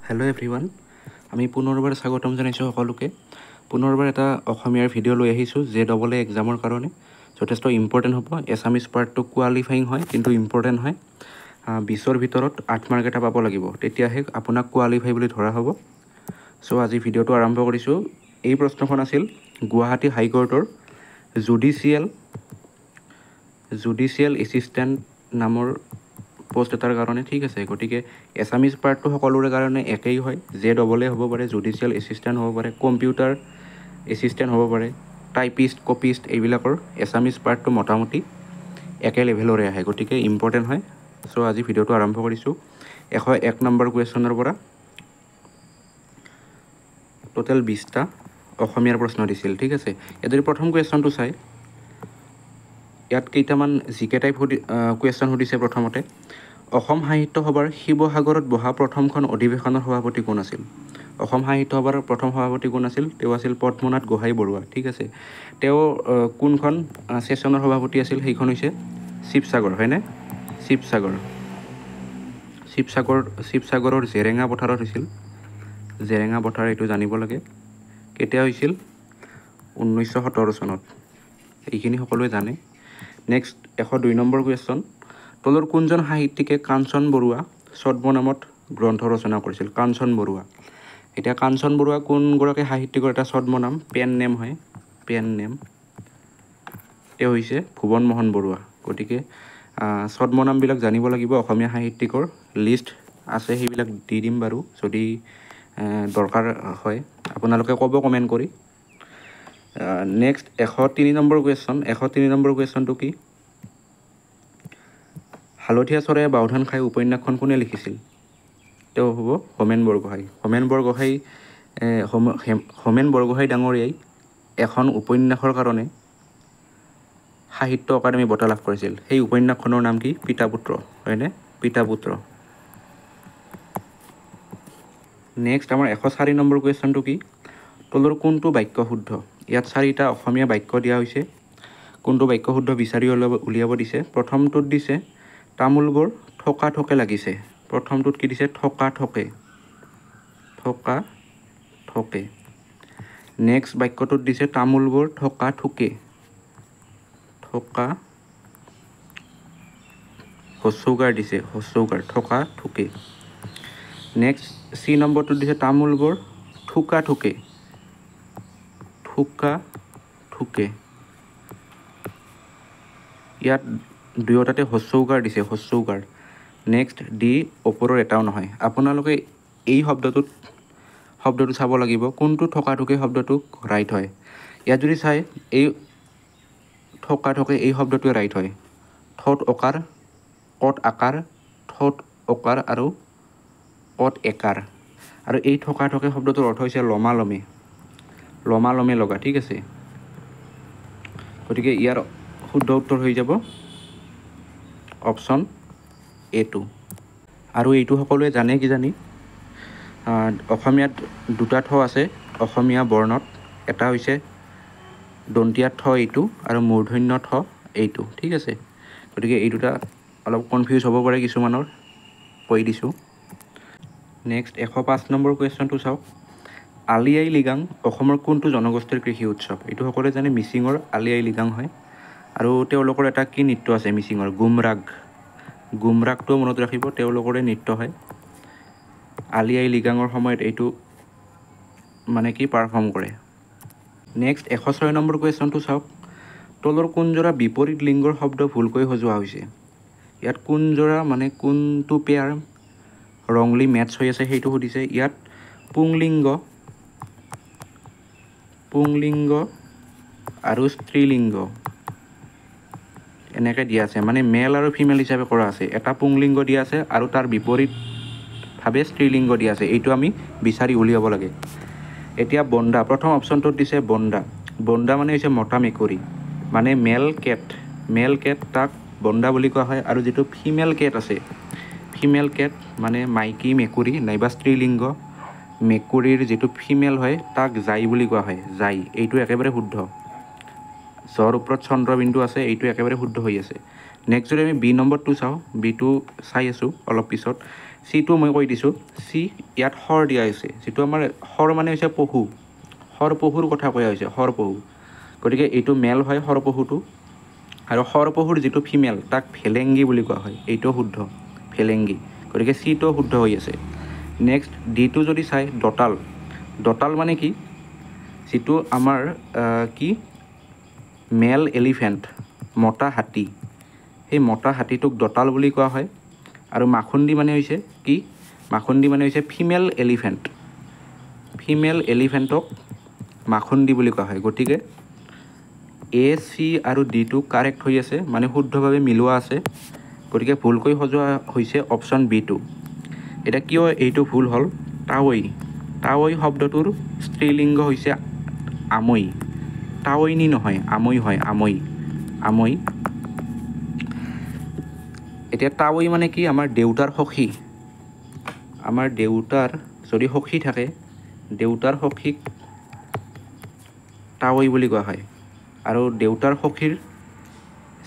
Hello' everyone, আমি পুনৰবাৰ স্বাগতম জনাইছোঁ সকলোকে। পুনৰবাৰ এটা অসমীয়াৰ ভিডিঅ' লৈ আহিছোঁ JEE এক্সামৰ কাৰণে যথেষ্ট ইম্পৰ্টেণ্ট হ'ব। এছামিজ পাৰ্টটো কোৱালিফাইং হয়, কিন্তু ইম্পৰ্টেণ্ট হয়। 20ৰ ভিতৰত 8 মাৰ্ক এটা পাব লাগিব, তেতিয়াহে আপোনাক কোৱালিফাই বুলি ধৰা হ'ব। চ' আজি ভিডিঅ'টো আৰম্ভ কৰিছোঁ। এই প্ৰশ্নখন আছিল গুৱাহাটী হাইকোৰ্টৰ জুডিচিয়েল এছিষ্টেণ্ট নামৰ পোষ্ট এটাৰ কাৰণে, ঠিক আছে। গতিকে এছামিজ পাৰ্টটো সকলোৰে কাৰণে একেই হয়। JEE হ'ব পাৰে, জুডিচিয়েল এছিষ্টেণ্ট হ'ব পাৰে, কম্পিউটাৰ এছিষ্টেণ্ট হ'ব পাৰে, টাইপিষ্ট, কপিষ্ট, এইবিলাকৰ এছামিজ পাৰ্টটো মোটামুটি একে লেভেলৰে আহে, গতিকে ইম্পৰ্টেণ্ট হয়। চ' আজি ভিডিঅ'টো আৰম্ভ কৰিছোঁ 101 নম্বৰ কুৱেশ্যনৰ পৰা। টোটেল 20টা অসমীয়াৰ প্ৰশ্ন দিছিল, ঠিক আছে। ইয়াত যদি প্ৰথম কুৱেশ্যনটো চাই, ইয়াত কেইটামান জিকে টাইপ কুৱেশ্যন সুধিছে। প্ৰথমতে, অসম সাহিত্য সভাৰ শিৱসাগৰত বহা প্ৰথমখন অধিৱেশনৰ সভাপতি কোন আছিল? অসম সাহিত্য সভাৰ প্ৰথম সভাপতি কোন আছিল? তেওঁ আছিল পদ্মনাথ গোহাঁই বৰুৱা, ঠিক আছে। তেওঁ কোনখন ছেছনৰ সভাপতি আছিল? সেইখন হৈছে শিৱসাগৰ, হয়নে? শিৱসাগৰৰ জেৰেঙা পথাৰত হৈছিল। জেৰেঙা পথাৰ, এইটো জানিব লাগে। কেতিয়া হৈছিল? 1917 চনত। এইখিনি সকলোৱে জানে। নেক্সট 102 নম্বৰ কুৱেশ্যন, তলৰ কোনজন সাহিত্যিকে কাঞ্চন বৰুৱা ছদ্মনামত গ্ৰন্থ ৰচনা কৰিছিল? কাঞ্চন বৰুৱা। এতিয়া কাঞ্চন বৰুৱা কোনগৰাকী সাহিত্যিকৰ এটা ছদ্মনাম, পেন নেম হয়, পেন নেম। তেওঁ হৈছে ভুৱন মোহন বৰুৱা। গতিকে ছদ্মনামবিলাক জানিব লাগিব। অসমীয়া সাহিত্যিকৰ লিষ্ট আছে, সেইবিলাক দি দিম বাৰু যদি দৰকাৰ হয়। আপোনালোকে ক'ব কমেণ্ট কৰি। Next 103 number question. 103 নম্বৰ কুৱেশ্যনটো কি? হালধীয়া চৰাইয়ে বাওধান খাই উপন্যাসখন কোনে লিখিছিল? তেওঁ হ'ব হোমেন বৰগোহাঁই। হোমেন বৰগোহাঁই ডাঙৰীয়াই এখন উপন্যাসৰ কাৰণে সাহিত্য অকাডেমি বঁটা লাভ কৰিছিল। সেই উপন্যাসখনৰ নাম কি? পিতা পুত্ৰ, হয়নে? পিতা পুত্ৰ। নেক্সট আমাৰ 104 নম্বৰ কুৱেশ্যনটো কি? তলৰ কোনটো বাক্য শুদ্ধ? ইয়াত 4টা অসমীয়া বাক্য দিয়া হৈছে। কোনটো বাক্য শুদ্ধ বিচাৰি উলিয়াব দিছে। প্ৰথমটোত দিছে তামোলবোৰ থকা ঠকে লাগিছে। প্ৰথমটোত কি দিছে? থকা ঠকে। নেক্সট বাক্যটোত দিছে তামোলবোৰ থকা ঠুকে। হস্যৌকাৰ দিছে, হস্যৌকাৰ, থকা ঠুকে। নেক্সট চি নম্বৰটোত দিছে তামোলবোৰ থোকা ঠুকে। ইয়াত দুয়োটাতে হস্যৌকাৰ দিছে, হস্যৌকাৰ। নেক্সট ডি, ওপৰৰ এটাও নহয়। আপোনালোকে এই শব্দটো চাব লাগিব, কোনটো থকা ঠুকে শব্দটো ৰাইট হয়। ইয়াত যদি চাই, এই থকা ঠকে এই শব্দটোৱে ৰাইট হয়। ঠত অকাৰ, কত আকাৰ, ঠত অকাৰ আৰু কত একাৰ। আৰু এই থকা ঠকে শব্দটোৰ অৰ্থ হৈছে লমালমে, লমালমে লগা, ঠিক আছে। গতিকে ইয়াৰ শুদ্ধ উত্তৰ হৈ যাব অপশ্যন A2। আৰু এইটো সকলোৱে জানে কিজানি, অসমীয়াত 2টা ঠ আছে অসমীয়া বৰ্ণত। এটা হৈছে দন্তীয়া ঠ এইটো আৰু মূৰ্ধন্য ঠ এইটো, ঠিক আছে। গতিকে এই দুটা অলপ কনফিউজ হ'ব পাৰে কিছুমানৰ, কৈ দিছোঁ। নেক্সট 105 নম্বৰ কুৱেশ্যনটো চাওক। আলি আই লৃগাং অসমৰ কোনটো জনগোষ্ঠীৰ কৃষি উৎসৱ? এইটো সকলোৱে জানে, মিচিঙৰ আলি আই লৃগাং হয়। আৰু তেওঁলোকৰ এটা কি নৃত্য আছে মিচিঙৰ? গুমৰাগ। গুমৰাগটো মনত ৰাখিব, তেওঁলোকৰে নৃত্য হয়। আলি আই লৃগাঙৰ সময়ত এইটো মানে কি পাৰফৰ্ম কৰে। নেক্সট 106 নম্বৰ কুৱেশ্যনটো চাওক। তলৰ কোনজোৰা বিপৰীত লিংগৰ শব্দ ভুলকৈ সজোৱা হৈছে? ইয়াত কোনজোৰা মানে কোনটো পেয়াৰ ৰংলি মেটছ হৈ আছে সেইটো সুধিছে। ইয়াত পুংলিংগ আৰু স্ত্ৰীলিংগ এনেকৈ দিয়া আছে, মানে মেল আৰু ফিমেল হিচাপে কৰা আছে। এটা পুংলিংগ দিয়া আছে আৰু তাৰ বিপৰীতভাৱে স্ত্ৰীলিংগ দিয়া আছে। এইটো আমি বিচাৰি উলিয়াব লাগে। এতিয়া বন্দা, প্ৰথম অপশ্যনটোত দিছে বন্দা। বন্দা মানে হৈছে মতা মেকুৰী, মানে মেল কেট, তাক বন্দা বুলি কোৱা হয়। আৰু যিটো ফিমেল কেট আছে, ফিমেল কেট মানে মাইকী মেকুৰী নাইবা স্ত্ৰীলিংগ মেকুৰীৰ যিটো ফিমেল হয় তাক জাই বুলি কোৱা হয়, জাই। এইটো একেবাৰে শুদ্ধ। জৰ ওপৰত চন্দ্ৰবিন্দু আছে, এইটো একেবাৰে শুদ্ধ হৈ আছে। নেক্সট যদি আমি বি নম্বৰটো চাওঁ, বিটো চাই আছোঁ অলপ পিছত। চিটো মই কৈ দিছোঁ, চি ইয়াত শৰ দিয়া হৈছে, যিটো আমাৰ শৰ মানে হৈছে পহু, শৰ পহুৰ কথা কোৱা হৈছে, শৰ পহু। গতিকে এইটো মেল হয় শৰ পহুটো, আৰু শৰ পহুৰ যিটো ফিমেল তাক ভেলেংগী বুলি কোৱা হয়, এইটো শুদ্ধ ভেলেংগী। গতিকে চিটো শুদ্ধ হৈ আছে। নেক্সট ডিটো যদি চাই দঁতাল, দঁতাল মানে কি, যিটো আমাৰ কি মেল এলিফেণ্ট, মতা হাতী, সেই মতা হাতীটোক দঁতাল বুলি কোৱা হয়। আৰু মাখুন্দী মানে হৈছে কি, মাখুন্দী মানে হৈছে ফিমেল এলিফেণ্ট, ফিমেল এলিফেণ্টক মাখুন্দী বুলি কোৱা হয়। গতিকে এ চি আৰু ডিটো কাৰেক্ট হৈ আছে, মানে শুদ্ধভাৱে মিলোৱা আছে। গতিকে ভুলকৈ সজোৱা হৈছে অপশ্যন বিটো। এতিয়া কিয় এইটো ভুল হ'ল, টাৱৈ, টাৱৈ শব্দটোৰ স্ত্ৰীলিংগ হৈছে আমৈ, টাৱৈনী নহয় আমৈ হয়, আমৈ, আমৈ। এতিয়া টাৱৈ মানে কি, আমাৰ দেউতাৰ সখী, আমাৰ দেউতাৰ যদি সখী থাকে, দেউতাৰ সখীক টাৱৈ বুলি কোৱা হয়। আৰু দেউতাৰ সখীৰ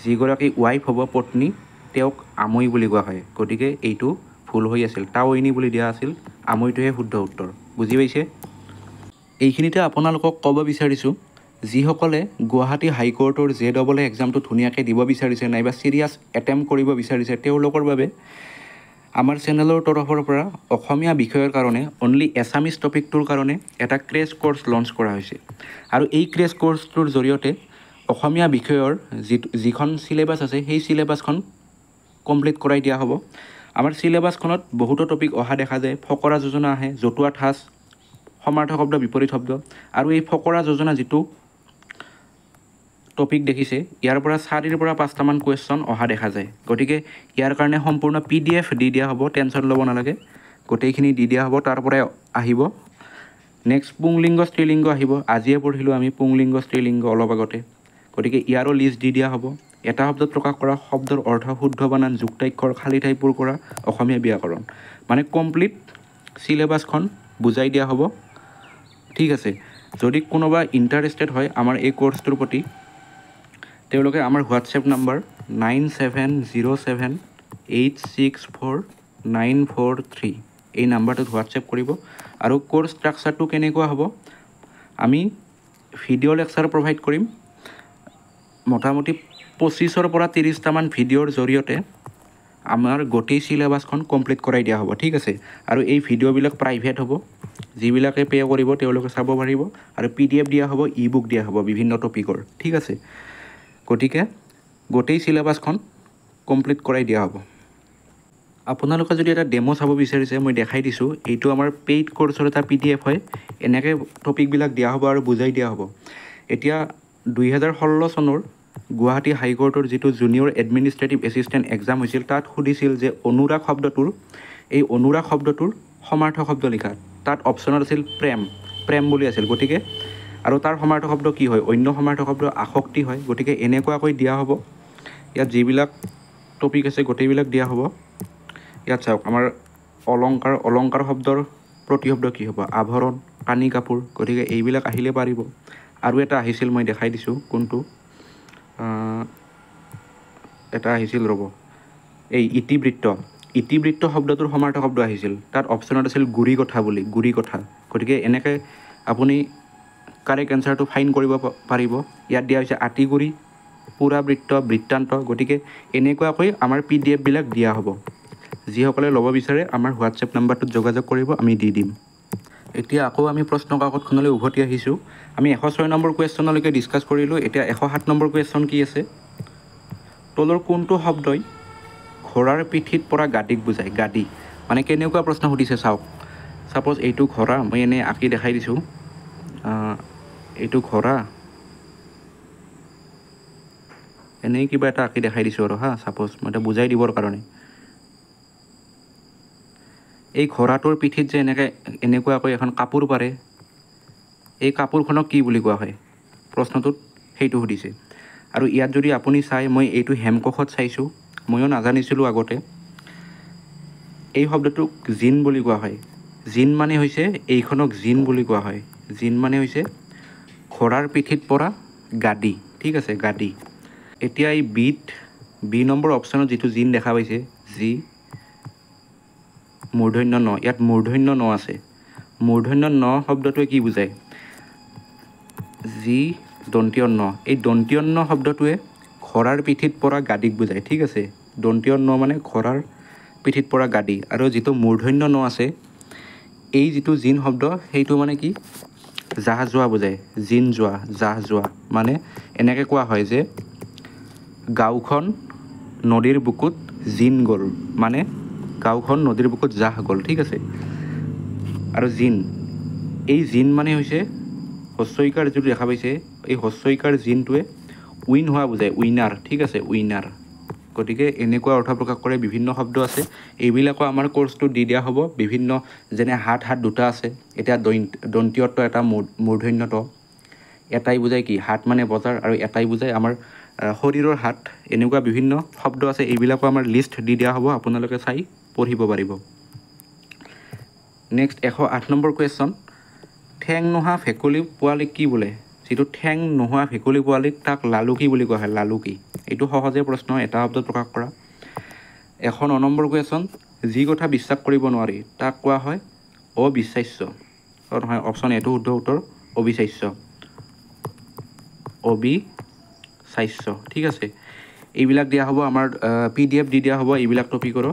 যিগৰাকী ৱাইফ হ'ব, পত্নী, তেওঁক আমৈ বুলি কোৱা হয়। গতিকে এইটো ভুল হৈ আছিল, টাৱৈনী বুলি দিয়া আছিল, আমৈটোহে শুদ্ধ উত্তৰ। বুজি পাইছে? এইখিনিতে আপোনালোকক ক'ব বিচাৰিছোঁ, যিসকলে গুৱাহাটী হাইকোৰ্টৰ JEE এক্সামটো ধুনীয়াকৈ দিব বিচাৰিছে, নাইবা চিৰিয়াছ এটেম্প কৰিব বিচাৰিছে, তেওঁলোকৰ বাবে আমাৰ চেনেলৰ তৰফৰ পৰা অসমীয়া বিষয়ৰ কাৰণে অনলি এছামিছ টপিকটোৰ কাৰণে এটা ক্ৰেছ কোৰ্চ লঞ্চ কৰা হৈছে। আৰু এই ক্ৰেছ কোৰ্চটোৰ জৰিয়তে অসমীয়া বিষয়ৰ যিখন চিলেবাছ আছে, সেই চিলেবাছখন কমপ্লিট কৰাই দিয়া হ'ব। আমাৰ চিলেবাছখনত বহুতো টপিক অহা দেখা যায়, ফকৰা যোজনা আহে, জতুৱা ঠাঁচ, সমাৰ্থক শব্দ, বিপৰীত শব্দ। আৰু এই ফকৰা যোজনা যিটো টপিক দেখিছে, ইয়াৰ পৰা 4ৰ পৰা 5টামান কুৱেশ্যন অহা দেখা যায়। গতিকে ইয়াৰ কাৰণে সম্পূৰ্ণ PDF দি দিয়া হ'ব, টেনশ্যন ল'ব নালাগে, গোটেইখিনি দি দিয়া হ'ব, তাৰ পৰাই আহিব। নেক্সট পুংলিংগ স্ত্ৰীলিংগ আহিব, আজিয়ে পঢ়িলোঁ আমি পুংলিংগ স্ত্ৰীলিংগ অলপ আগতে। গতিকে ইয়াৰো লিষ্ট দি দিয়া হ'ব। এটা শব্দত প্ৰকাশ কৰা শব্দৰ অৰ্থ, শুদ্ধ বানান, যুক্তাক্ষৰ, খালী ঠাই পূৰ কৰা, অসমীয়া ব্যাকৰণ, মানে কমপ্লিট চিলেবাছখন বুজাই দিয়া হ'ব। ঠিক আছে, যদি কোনোবা ইণ্টাৰেষ্টেড হয় আমাৰ এই কোৰ্চটোৰ প্ৰতি, তেওঁলোকে আমাৰ হোৱাটছএপ নাম্বাৰ 9707864943 এই নাম্বাৰটোত হোৱাটছএপ কৰিব। আৰু কোৰ্চ ষ্ট্ৰাকচাৰটো কেনেকুৱা হ'ব, আমি ভিডিঅ' লেকচাৰ প্ৰভাইড কৰিম, মোটামুটি 25ৰ পৰা 30টামান ভিডিঅ'ৰ জৰিয়তে আমাৰ গোটেই চিলেবাছখন কমপ্লিট কৰাই দিয়া হ'ব। ঠিক আছে, আৰু এই ভিডিঅ'বিলাক প্ৰাইভেট হ'ব, যিবিলাকে পে' কৰিব তেওঁলোকে চাব পাৰিব। আৰু PDF দিয়া হ'ব, ই-বুক দিয়া হ'ব বিভিন্ন টপিকৰ। ঠিক আছে, গতিকে গোটেই চিলেবাছখন কমপ্লিট কৰাই দিয়া হ'ব। আপোনালোকে যদি এটা ডেমো চাব বিচাৰিছে, মই দেখাই দিছোঁ, এইটো আমাৰ পেইড কোৰ্চৰ এটা PDF হয়। এনেকৈ টপিকবিলাক দিয়া হ'ব আৰু বুজাই দিয়া হ'ব। এতিয়া 2016 চনৰ গুৱাহাটী হাইকোৰ্টৰ যিটো জুনিয়ৰ এডমিনিষ্ট্ৰেটিভ এছিষ্টেণ্ট এক্সাম হৈছিল, তাত সুধিছিল যে অনুৰাগ শব্দটোৰ, এই অনুৰাগ শব্দটোৰ সমাৰ্থক শব্দ লিখা। তাত অপশ্যনত আছিল প্ৰেম, প্ৰেম বুলি আছিল। গতিকে আৰু তাৰ সমাৰ্থক শব্দ কি হয়, অন্য সমাৰ্থক শব্দ আসক্তি হয়। গতিকে এনেকুৱাকৈ দিয়া হ'ব। ইয়াত যিবিলাক টপিক আছে গোটেইবিলাক দিয়া হ'ব। ইয়াত চাওক, আমাৰ অলংকাৰ, অলংকাৰ শব্দৰ প্ৰতিশব্দ কি হ'ব, আভৰণ, কানি কাপোৰ। গতিকে এইবিলাক আহিলে পাৰিব। আৰু এটা আহিছিল, মই দেখাই দিছোঁ কোনটো, এটা আহিছিল ৰ'ব, এই ইতিবৃত্ত, ইতিবৃত্ত শব্দটোৰ সমাৰ্থক শব্দ আহিছিল। তাত অপশ্যনত আছিল গুৰি কথা বুলি, গুৰি কথা। গতিকে এনেকৈ আপুনি কাৰেক্ট এনচাৰটো ফাইন কৰিব পাৰিব। ইয়াত দিয়া হৈছে আতিগুৰি, পুৰাবৃত্ত, বৃত্তান্ত। গতিকে এনেকুৱাকৈ আমাৰ PDFবিলাক দিয়া হ'ব। যিসকলে ল'ব বিচাৰে আমাৰ হোৱাটছএপ নাম্বাৰটোত যোগাযোগ কৰিব, আমি দি দিম। এতিয়া আকৌ আমি প্ৰশ্ন কাকতখনলৈ উভতি আহিছোঁ। আমি 106 নম্বৰ কুৱেশ্যনলৈকে ডিছকাছ কৰিলোঁ। এতিয়া 107 নম্বৰ কুৱেশ্যন কি আছে, তলৰ কোনটো শব্দই ঘোঁৰাৰ পিঠিত পৰা গাদীক বুজায়, গাদী। মানে কেনেকুৱা প্ৰশ্ন সুধিছে চাওক, ছাপ'জ এইটো ঘোঁৰা, মই এনেই আঁকি দেখাই দিছোঁ, এইটো ঘোঁৰা, এনেই কিবা এটা আঁকি দেখাই দিছোঁ আৰু ছাপ'জ মই এটা বুজাই দিবৰ কাৰণে। এই ঘোঁৰাটোৰ পিঠিত যে এনেকুৱাকৈ এখন কাপোৰ পাৰে, এই কাপোৰখনক কি বুলি কোৱা হয়, প্ৰশ্নটোত সেইটো সুধিছে। আৰু ইয়াত যদি আপুনি চাই, মই এইটো হেমকোষত চাইছোঁ, ময়ো নাজানিছিলোঁ আগতে। এই শব্দটোক জিন বুলি কোৱা হয়। জিন মানে হৈছে, এইখনক জিন বুলি কোৱা হয়। জিন মানে হৈছে ঘোঁৰাৰ পিঠিত পৰা গাদী। ঠিক আছে, গাদী। এতিয়া এই বি নম্বৰ অপশ্যনত যিটো জিন দেখা পাইছে, জি মূৰ্ধন্য ন, ইয়াত মূৰ্ধন্য ন আছে। মূৰ্ধন্য ন শব্দটোৱে কি বুজায়? যি দন্তীয় ন, এই দন্তীয় ন শব্দটোৱে ঘোঁৰাৰ পিঠিত পৰা গাদীক বুজায়। ঠিক আছে, দন্তীয় ন মানে ঘোঁৰাৰ পিঠিত পৰা গাদী। আৰু যিটো মূৰ্ধন্য ন আছে, এই যিটো জিন শব্দ সেইটো মানে কি? জাহ যোৱা বুজায়। জিন যোৱা, জাহ যোৱা। মানে এনেকৈ কোৱা হয় যে গাঁওখন নদীৰ বুকুত জিন গ'ল, মানে গাঁওখন নদীৰ বুকুত জাহ গ'ল। ঠিক আছে, আৰু জিন, এই জিন মানে হৈছে হস্ৰইকাৰ যিটো দেখা পাইছে, এই হস্ৰইকাৰ জিনটোৱে উইন হোৱা বুজায়, উইনাৰ। ঠিক আছে, উইনাৰ। গতিকে এনেকুৱা অৰ্থ প্ৰকাশ কৰে বিভিন্ন শব্দ আছে, এইবিলাকো আমাৰ কোৰ্চটোত দি দিয়া হ'ব। বিভিন্ন যেনে হাত দুটা আছে, এতিয়া দন্তীয়ত্ব এটা, মূৰ্ধন্যত এটাই বুজায় কি? হাত মানে বজাৰ, আৰু এটাই বুজায় আমাৰ শৰীৰৰ হাত। এনেকুৱা বিভিন্ন শব্দ আছে, এইবিলাকো আমাৰ লিষ্ট দি দিয়া হ'ব, আপোনালোকে চাই পঢ়িব পাৰিব। নেক্সট 108 নম্বৰ কুৱেশ্যন, ঠেং নোহোৱা ভেকুলী পোৱালীক কি বোলে? যিটো ঠেং নোহোৱা ভেকুলী পোৱালীক তাক লালুকি বুলি কোৱা হয়, লালুকি। এইটো সহজে প্ৰশ্ন, এটা শব্দত প্ৰকাশ কৰা। 109 নম্বৰ কুৱেশ্যন, যি কথা বিশ্বাস কৰিব নোৱাৰি তাক কোৱা হয় অবিশ্বাস্য। নহয়, অপশ্যন এটো শুদ্ধ উত্তৰ, অবিশ্বাস্য। অবিশ্বাস্য। ঠিক আছে, এইবিলাক দিয়া হ'ব আমাৰ PDF দি দিয়া হ'ব এইবিলাক টপিকৰো।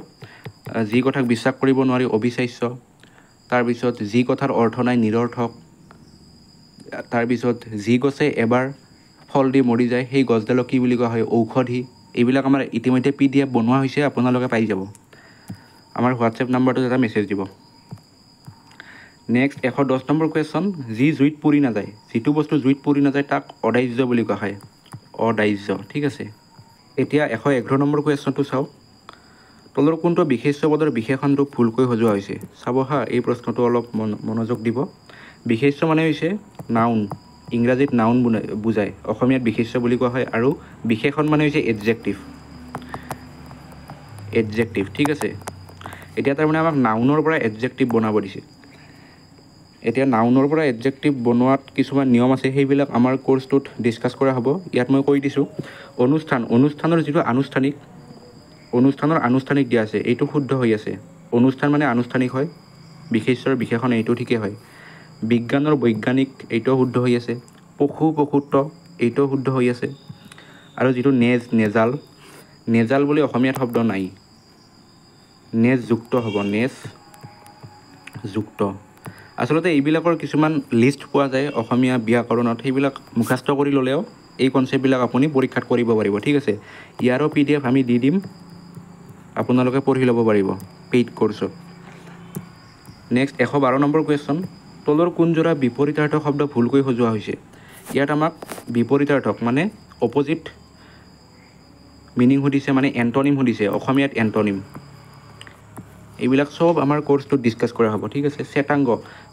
যি কথাক বিশ্বাস কৰিব নোৱাৰি অবিশ্বাস্য, তাৰপিছত যি কথাৰ অৰ্থ নাই নিৰৰ্থক, তাৰপিছত যি গছে এবাৰ ফল দি মৰি যায় সেই গছডালক কি বুলি কোৱা হয়? ঔষধি। এইবিলাক আমাৰ ইতিমধ্যে PDF বনোৱা হৈছে, আপোনালোকে পাই যাব। আমাৰ হোৱাটছএপ নাম্বাৰটোত এটা মেছেজ দিব। নেক্সট 110 নম্বৰ কুৱেশ্যন, যি জুইত পুৰি নাযায়, যিটো বস্তু জুইত পুৰি নাযায় তাক অদাহ্য বুলি কোৱা হয়, অদাহ্য। ঠিক আছে, এতিয়া 111 নম্বৰ কুৱেশ্যনটো চাওক, তলৰ কোনটো বিশেষ্য পদৰ বিশেষণ ৰূপ ভুলকৈ সজোৱা হৈছে? চাব হা, এই প্ৰশ্নটো অলপ মনোযোগ দিব। বিশেষ্য মানে হৈছে নাউন, ইংৰাজীত নাউন বুজায়, অসমীয়াত বিশেষ্য বুলি কোৱা হয়। আৰু বিশেষণ মানে হৈছে এডজেক্টিভ, এডজেক্টিভ। ঠিক আছে, এতিয়া তাৰমানে আমাক নাউনৰ পৰা এডজেক্টিভ বনাব দিছে। এতিয়া নাউনৰ পৰা এডজেক্টিভ বনোৱাত কিছুমান নিয়ম আছে, সেইবিলাক আমাৰ কোৰ্চটোত ডিছকাছ কৰা হ'ব। ইয়াত মই কৈ দিছোঁ, অনুষ্ঠানৰ যিটো আনুষ্ঠানিক, অনুষ্ঠানৰ আনুষ্ঠানিক দিয়া আছে, এইটো শুদ্ধ হৈ আছে। অনুষ্ঠান মানে আনুষ্ঠানিক হয়, বিশেষ্যৰ বিশেষণ এইটো ঠিকেই হয়। বিজ্ঞানৰ বৈজ্ঞানিক, এইটো শুদ্ধ হৈ আছে। পশুত্ব, এইটো শুদ্ধ হৈ আছে। আৰু যিটো নেজাল, নেজাল বুলি অসমীয়াত শব্দ নাই, নেজযুক্ত হ'ব, নেজযুক্ত। আচলতে এইবিলাকৰ কিছুমান লিষ্ট পোৱা যায় অসমীয়া ব্যাকৰণত, সেইবিলাক মুখস্থ কৰি ল'লেও এই কনচেপ্টবিলাক আপুনি পৰীক্ষাত কৰিব পাৰিব। ঠিক আছে, ইয়াৰো PDF আমি দি দিম, আপোনালোকে পঢ়ি ল'ব পাৰিব পেইড কোৰ্চত। নেক্সট 112 নম্বৰ কুৱেশ্যন, তলৰ কোনজোৰা বিপৰীতাৰ্থক শব্দ ভুলকৈ সজোৱা হৈছে? ইয়াত আমাক বিপৰীতাৰ্থক মানে অপজিট মিনিং সুধিছে, মানে এণ্টনিম সুধিছে, অসমীয়াত এণ্টনিম। এইবিলাক চব আমাৰ কোৰ্চটোত ডিছকাছ কৰা হ'ব। ঠিক আছে, শ্বেতাংগ,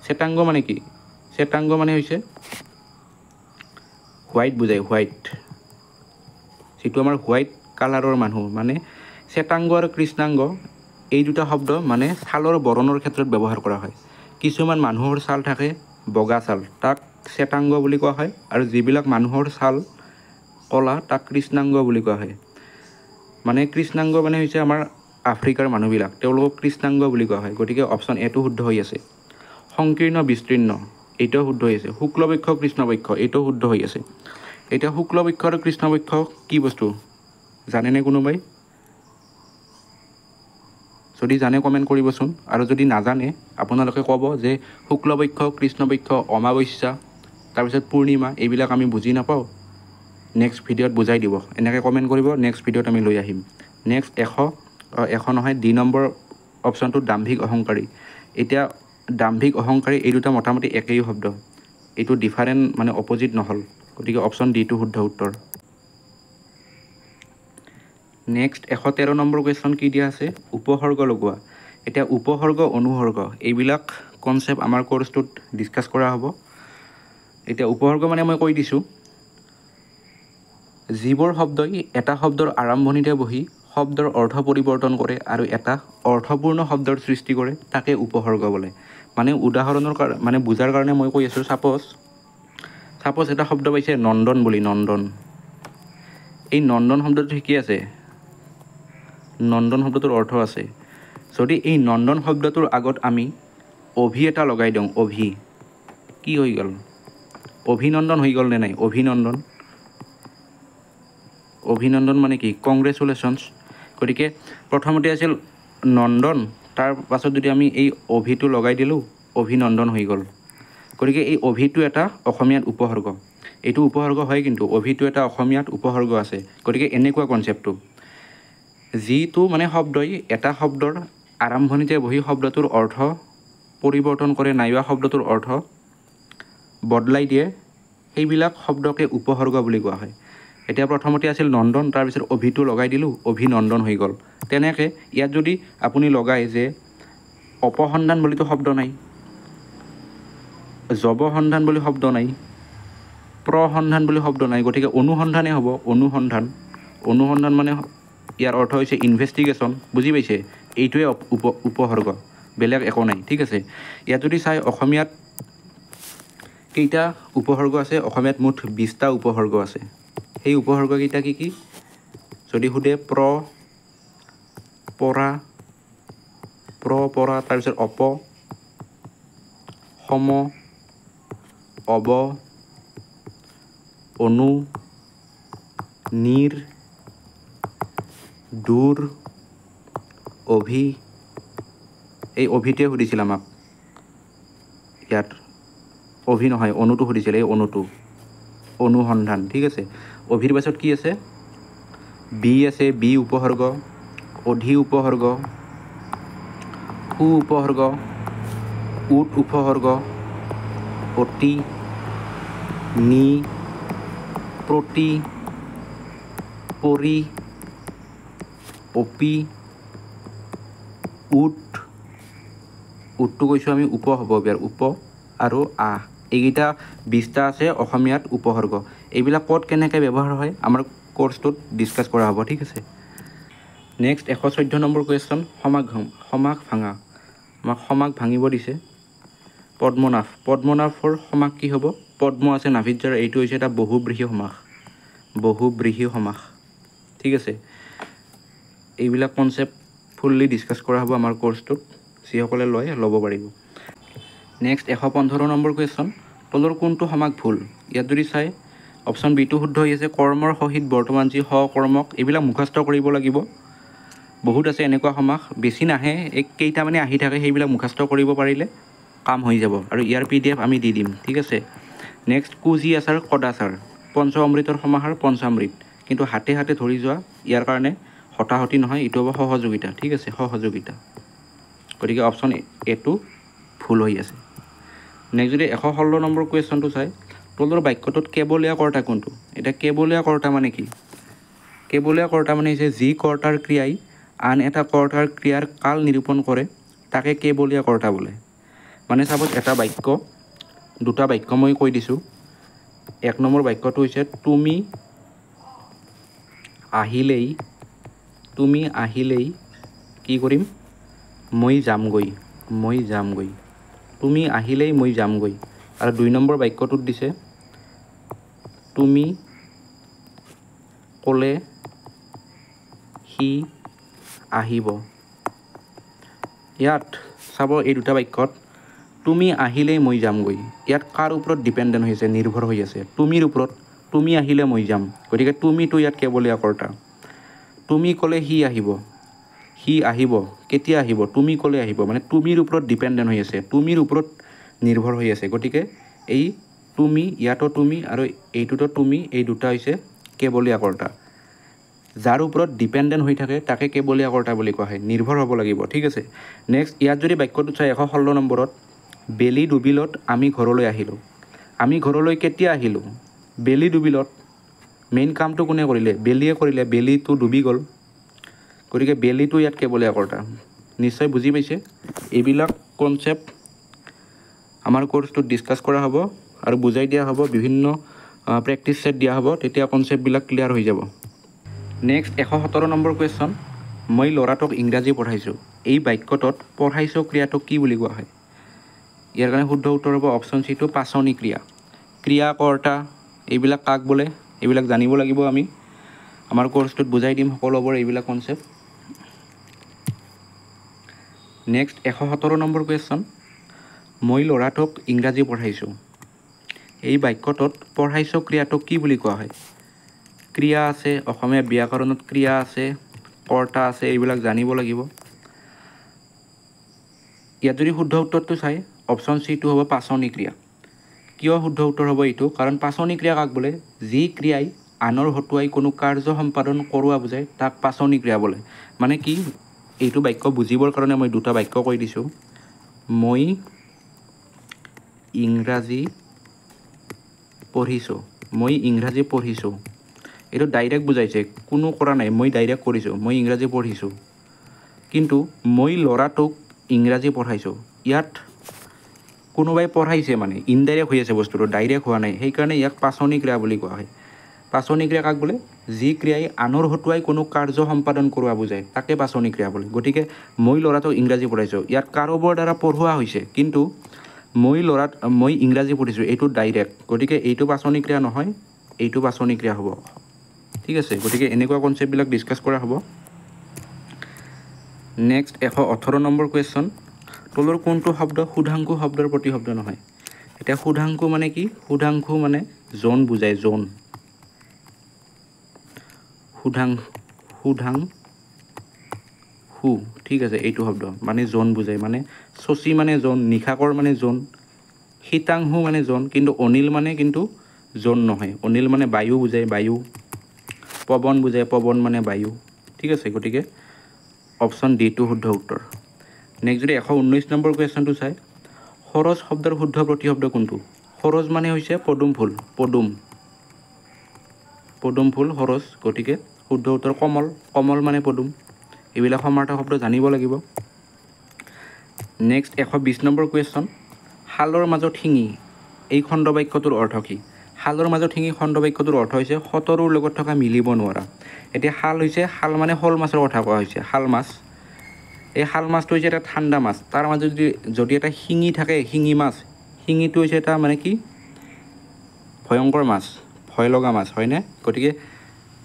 শ্বেতাংগ মানে কি? শ্বেতাংগ মানে হৈছে হোৱাইট বুজায়, হোৱাইট। যিটো আমাৰ হোৱাইট কালাৰৰ মানুহ, মানে শ্বেতাংগ আৰু কৃষ্ণাংগ এই দুটা শব্দ মানে ছালৰ বৰণৰ ক্ষেত্ৰত ব্যৱহাৰ কৰা হয়। কিছুমান মানুহৰ ছাল থাকে বগা ছাল, তাক শ্বেতাংগ বুলি কোৱা হয়। আৰু যিবিলাক মানুহৰ ছাল ক'লা তাক কৃষ্ণাংগ বুলি কোৱা হয়। মানে কৃষ্ণাংগ মানে হৈছে আমাৰ আফ্ৰিকাৰ মানুহবিলাক, তেওঁলোকক কৃষ্ণাংগ বুলি কোৱা হয়। গতিকে অপশ্যন এটো শুদ্ধ হৈ আছে। সংকীৰ্ণ বিস্তীৰ্ণ, এইটোও শুদ্ধ হৈ আছে। শুক্লপক্ষ কৃষ্ণপক্ষ, এইটোও শুদ্ধ হৈ আছে। এতিয়া শুক্লপক্ষ আৰু কৃষ্ণপক্ষ কি বস্তু জানেনে কোনোবাই? যদি জানে কমেণ্ট কৰিবচোন, আৰু যদি নাজানে আপোনালোকে ক'ব যে শুক্লপক্ষ, কৃষ্ণপক্ষ, অমাৱস্যা, তাৰপিছত পূৰ্ণিমা, এইবিলাক আমি বুজি নাপাওঁ, নেক্সট ভিডিঅ'ত বুজাই দিব। এনেকৈ কমেণ্ট কৰিব, নেক্সট ভিডিঅ'ত আমি লৈ আহিম। নেক্সট 100 নহয়, D নম্বৰ অপশ্যনটো দাম্ভিক অহংকাৰী। এতিয়া দাম্ভিক অহংকাৰী এই দুটা মোটামুটি একেই শব্দ, এইটো ডিফাৰেণ্ট মানে অপজিট নহ'ল। গতিকে অপশ্যন D টো শুদ্ধ উত্তৰ। নেক্সট 113 নম্বৰ কুৱেশ্যন কি দিয়া আছে? উপসৰ্গ লগোৱা। এতিয়া উপসৰ্গ, অনুসৰ্গ এইবিলাক কনচেপ্ট আমাৰ কোৰ্চটোত ডিছকাছ কৰা হ'ব। এতিয়া উপসৰ্গ মানে মই কৈ দিছোঁ, যিবোৰ শব্দই এটা শব্দৰ আৰম্ভণিতে বহি শব্দৰ অৰ্থ পৰিৱৰ্তন কৰে আৰু এটা অৰ্থপূৰ্ণ শব্দৰ সৃষ্টি কৰে, তাকে উপসৰ্গ বোলে। মানে উদাহৰণৰ মানে বুজাৰ কাৰণে মই কৈ আছোঁ, ছাপ'জ এটা শব্দ পাইছে নন্দন বুলি, নন্দন। এই নন্দন শব্দটো ঠিকেই আছে, নন্দন শব্দটোৰ অৰ্থ আছে। যদি এই নন্দন শব্দটোৰ আগত আমি অভি এটা লগাই দিওঁ, অভি, কি হৈ গ'ল? অভিনন্দন হৈ গ'ল নে নাই? অভিনন্দন, অভিনন্দন মানে কি? কংগ্ৰেচুলেশ্যনছ। গতিকে প্ৰথমতে আছিল নন্দন, তাৰ পাছত যদি আমি এই অভিটো লগাই দিলোঁ, অভিনন্দন হৈ গ'ল। গতিকে এই অভিটো এটা অসমীয়াত উপসৰ্গ, এইটো উপসৰ্গ হয়, কিন্তু অভিটো এটা অসমীয়াত উপসৰ্গ আছে। গতিকে এনেকুৱা কনচেপ্টটো, যিটো মানে শব্দই এটা শব্দৰ আৰম্ভণিতে বহি শব্দটোৰ অৰ্থ পৰিৱৰ্তন কৰে, নাইবা শব্দটোৰ অৰ্থ বদলাই দিয়ে, সেইবিলাক শব্দকে উপসৰ্গ বুলি কোৱা হয়। এতিয়া প্ৰথমতে আছিল নন্দন, তাৰপিছত অভিটো লগাই দিলোঁ, অভিনন্দন হৈ গ'ল। তেনেকৈ ইয়াত যদি আপুনি লগায় যে অপসন্ধান বুলিতো শব্দ নাই, যৱসন্ধান বুলি শব্দ নাই, প্ৰসন্ধান বুলি শব্দ নাই, গতিকে অনুসন্ধানেই হ'ব, অনুসন্ধান। অনুসন্ধান মানে ইয়াৰ অৰ্থ হৈছে ইনভেষ্টিগেশ্যন, বুজি পাইছে? এইটোৱে উপসৰ্গ, বেলেগ একো নাই, ঠিক আছে? ইয়াত যদি চাই অসমীয়াত কেইটা উপসৰ্গ আছে? অসমীয়াত মুঠ 20টা উপসৰ্গ আছে। সেই উপসৰ্গকেইটা কি কি? যদি সোধে পৰা, তাৰপিছত অপ, সম, অব, অনু, নিৰ, দূৰ, অভি। এই অভিটোৱে সুধিছিল আমাক ইয়াত, অভি নহয়, অনুটো সুধিছিল, এই অনুটো, অনুসন্ধান, ঠিক আছে? অভিৰ পাছত কি আছে? বি আছে, বি উপসৰ্গ, অধি উপসৰ্গ, সু উপসৰ্গ, উট উপসৰ্গ, অতি, নি, প্ৰতি, পৰি, অপি, উটটো কৈছোঁ আমি উপ হ'ব, ইয়াৰ উপ আৰু আহ, এইকেইটা 20টা আছে অসমীয়াত উপসৰ্গ। এইবিলাক ক'ত কেনেকৈ ব্যৱহাৰ হয় আমাৰ কোৰ্চটোত ডিছকাছ কৰা হ'ব, ঠিক আছে? নেক্সট 114 নম্বৰ কুৱেশ্যন, সমাস ভাঙা। আমাক সমাস ভাঙিব দিছে। পদ্মনাভ, পদ্মনাভৰ সমাস কি হ'ব? পদ্ম আছে নাভিত যাৰ, এইটো হৈছে এটা বহুব্ৰীহি সমাস, বহুব্ৰীহি সমাস, ঠিক আছে? এইবিলাক কনচেপ্ট ফুল্লি ডিছকাছ কৰা হ'ব আমাৰ কোৰ্চটোত, যিসকলে লয় ল'ব পাৰিব। নেক্সট 115 নম্বৰ কুৱেশ্যন, তলৰ কোনটো সমাস ভুল? ইয়াত যদি চাই অপশ্যন বিটো শুদ্ধ হৈ আছে, কৰ্মৰ সহিত বৰ্তমান যি সকৰ্মক, এইবিলাক মুখস্থ কৰিব লাগিব। বহুত আছে এনেকুৱা সমাস, বেছি নাহে, কেইটামানে আহি থাকে, সেইবিলাক মুখস্থ কৰিব পাৰিলে কাম হৈ যাব। আৰু ইয়াৰ PDF আমি দি দিম, ঠিক আছে? নেক্সট কুজি আচাৰ কদাচাৰ, পঞ্চ অমৃতৰ সমাহাৰ পঞ্চামৃত, কিন্তু হাতে হাতে ধৰি যোৱা, ইয়াৰ কাৰণে হতাহতি নহয়, এইটো হ'ব সহযোগিতা, ঠিক আছে? সহযোগিতা। গতিকে অপশ্যন এটো ভুল হৈ আছে। নেক্সট যদি 116 নম্বৰ কুৱেশ্যনটো চাই, তলৰ বাক্যটোত কেৱলীয়া কৰ্তা কোনটো? এতিয়া কেৱলীয়া কৰ্তা মানে কি? কেৱলীয়া কৰ্তা মানে হৈছে যি কৰ্তাৰ ক্ৰিয়াই আন এটা কৰ্তাৰ ক্ৰিয়াৰ কাল নিৰূপণ কৰে, তাকে কেৱলীয়া কৰ্তা বোলে। মানে চাপ'জ এটা বাক্য, দুটা বাক্য মই কৈ দিছোঁ। 1 নম্বৰ বাক্যটো হৈছে তুমি আহিলেই কি কৰিম? মই যামগৈ, তুমি আহিলেই মই যামগৈ। আৰু 2 নম্বৰ বাক্যটোত দিছে তুমি ক'লে সি আহিব। ইয়াত চাব, এই দুটা বাক্যত তুমি আহিলেই মই যামগৈ, ইয়াত কাৰ ওপৰত ডিপেণ্ডেণ্ট হৈ আছে? নিৰ্ভৰ হৈ আছে তুমিৰ ওপৰত। তুমি আহিলে মই যাম, গতিকে তুমিটো ইয়াত কেৱলীয়া কৰ্তা। তুমি ক'লে সি আহিব, সি আহিব, কেতিয়া আহিব? তুমি ক'লে আহিব, মানে তুমিৰ ওপৰত ডিপেণ্ডেণ্ট হৈ আছে, তুমিৰ ওপৰত নিৰ্ভৰ হৈ আছে। গতিকে এই তুমি, ইয়াতো তুমি আৰু এইটোতো তুমি, এই দুটা হৈছে কেৱলীয়া কৰ্তা। যাৰ ওপৰত ডিপেণ্ডেণ্ট হৈ থাকে তাকে কেৱলীয়া কৰ্তা বুলি কোৱা হয়, নিৰ্ভৰ হ'ব লাগিব, ঠিক আছে? নেক্সট ইয়াত যদি বাক্যটো চাই 116 নম্বৰত, বেলি ডুবিলত আমি ঘৰলৈ আহিলোঁ। আমি ঘৰলৈ কেতিয়া আহিলোঁ? বেলি ডুবিলত। মেইন কামটো কোনে কৰিলে? বেলিয়ে কৰিলে, বেলিটো ডুবি গ'ল, গতিকে বেলিটো ইয়াত কেৱলীয়া কৰ্তা। নিশ্চয় বুজি পাইছে? এইবিলাক কনচেপ্ট আমাৰ কোৰ্চটোত ডিছকাছ কৰা হ'ব আৰু বুজাই দিয়া হ'ব, বিভিন্ন প্ৰেক্টিছ ছেট দিয়া হ'ব, তেতিয়া কনচেপ্টবিলাক ক্লিয়াৰ হৈ যাব। নেক্সট 117 নম্বৰ কুৱেশ্যন, মই ল'ৰাটোক ইংৰাজী পঢ়াইছোঁ। এই বাক্যটোত পঢ়াইছোঁ ক্ৰিয়াটোক কি বুলি কোৱা হয়? ইয়াৰ কাৰণে শুদ্ধ উত্তৰ হ'ব অপশ্যন চিটো, পাচনি ক্ৰিয়া। ক্ৰিয়া, কৰ্তা, এইবিলাক কাক বোলে, এইবিলাক জানিব লাগিব আমি। আমাৰ কোৰ্চটোত বুজাই দিম সকলোবোৰ এইবিলাক কনচেপ্ট। নেক্সট 117 নম্বৰ কুৱেশ্যন, মই ল'ৰাটোক ইংৰাজী পঢ়াইছোঁ। এই বাক্যটোত পঢ়াইছোঁ ক্ৰিয়াটোক কি বুলি কোৱা হয়? ক্ৰিয়া আছে, অসমীয়া ব্যাকৰণত ক্ৰিয়া আছে, কৰ্তা আছে, এইবিলাক জানিব লাগিব। ইয়াত যদি শুদ্ধ উত্তৰটো চাই অপশ্যন চিটো হ'ব পাচনি ক্ৰিয়া। কিয় শুদ্ধ উত্তৰ হ'ব এইটো? কাৰণ পাচনি ক্ৰিয়া কাক বোলে? যি ক্ৰিয়াই আনৰ হতুৱাই কোনো কাৰ্য সম্পাদন কৰোৱা বুজায় তাক পাচনি ক্ৰিয়া বোলে। মানে কি, এইটো বাক্য বুজিবৰ কাৰণে মই দুটা বাক্য কৈ দিছোঁ। মই ইংৰাজী পঢ়িছোঁ, মই ইংৰাজী পঢ়িছোঁ, এইটো ডাইৰেক্ট বুজাইছে, কোনো কৰা নাই, মই ডাইৰেক্ট কৰিছোঁ, মই ইংৰাজী পঢ়িছোঁ। কিন্তু মই ল'ৰাটোক ইংৰাজী পঢ়াইছোঁ, ইয়াত কোনোবাই পঢ়াইছে, মানে ইনডাইৰেক্ট হৈ আছে বস্তুটো, ডাইৰেক্ট হোৱা নাই, সেইকাৰণে ইয়াক পাচনি ক্ৰিয়া বুলি কোৱা হয়। পাচনি ক্ৰিয়া কাক বোলে? যি ক্ৰিয়াই আনৰ হতুৱাই কোনো কাৰ্য সম্পাদন কৰোৱা বুজায় তাকে পাচনি ক্ৰিয়া বোলে। গতিকে মই ল'ৰাটোক ইংৰাজী পঢ়াইছোঁ, ইয়াত কাৰোবাৰ দ্বাৰা পঢ়োৱা হৈছে, কিন্তু মই ইংৰাজী পঢ়িছোঁ এইটো ডাইৰেক্ট, গতিকে এইটো পাচনি ক্ৰিয়া নহয়, এইটো পাচনি ক্ৰিয়া হ'ব। ঠিক আছে, গতিকে এনেকুৱা কনচেপ্টবিলাক ডিছকাছ কৰা হ'ব। নেক্সট 118 নম্বৰ কুৱেশ্যন, তলৰ কোনটো শব্দ সুধাংশু শব্দৰ প্ৰতিশব্দ নহয়? এতিয়া সুধাংশু মানে কি? সুধাংশু মানে জোন বুজায়, জোন। সুধাংশু, ঠিক আছে, এইটো শব্দ মানে জোন বুজায়, মানে শশী মানে জোন, নিশাকৰ মানে জোন, শীতাংশু মানে জোন, কিন্তু অনিল মানে কিন্তু জোন নহয়। অনিল মানে বায়ু বুজায়, বায়ু। পৱন বুজায়, পৱন মানে বায়ু। ঠিক আছে, গতিকে অপশ্যন ডিটো শুদ্ধ উত্তৰ। নেক্সট যদি 119 নম্বৰ কুৱেশ্যনটো চাই, সৰজ শব্দৰ শুদ্ধ প্ৰতিশব্দ কোনটো? সৰজ মানে হৈছে পদুম ফুল, পদুম ফুল সৰজ, গতিকে শুদ্ধ উত্তৰ কমল, কমল মানে পদুম। এইবিলাক সমাৰ্থক শব্দ জানিব লাগিব। নেক্সট 120 নম্বৰ কুৱেশ্যন, শালৰ মাজত শিঙি, এই খণ্ড বাক্যটোৰ অৰ্থ কি? শালৰ মাজত শিঙি খণ্ড বাক্যটোৰ অৰ্থ হৈছে সতৰুৰ লগত থকা মিলিব নোৱাৰা। এতিয়া শাল হৈছে, শাল মানে শ'ল মাছৰ কথা কোৱা হৈছে, শাল মাছ। এই শাল মাছটো হৈছে এটা ঠাণ্ডা মাছ, তাৰ মাজত যদি এটা শিঙি থাকে, শিঙি মাছ, শিঙিটো হৈছে এটা মানে কি ভয়ংকৰ মাছ, ভয় লগা মাছ, হয়নে? গতিকে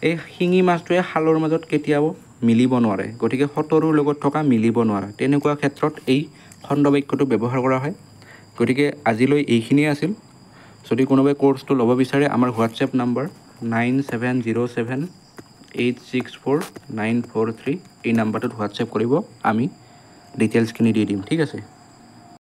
এই শিঙি মাছটোৱে শালৰ মাজত কেতিয়াও মিলিব নোৱাৰে, গতিকে সতৰুৰ লগত থকা মিলিব নোৱাৰা, তেনেকুৱা ক্ষেত্ৰত এই খণ্ড বাক্যটো ব্যৱহাৰ কৰা হয়। গতিকে আজিলৈ এইখিনিয়ে আছিল। যদি কোনোবাই কোৰ্চটো ল'ব বিচাৰে, আমাৰ হোৱাটছএপ নাম্বাৰ 9707864943, এই নাম্বাৰটোত হোৱাটছএপ কৰিব, আমি ডিটেইলছখিনি দি দিম। ঠিক আছে।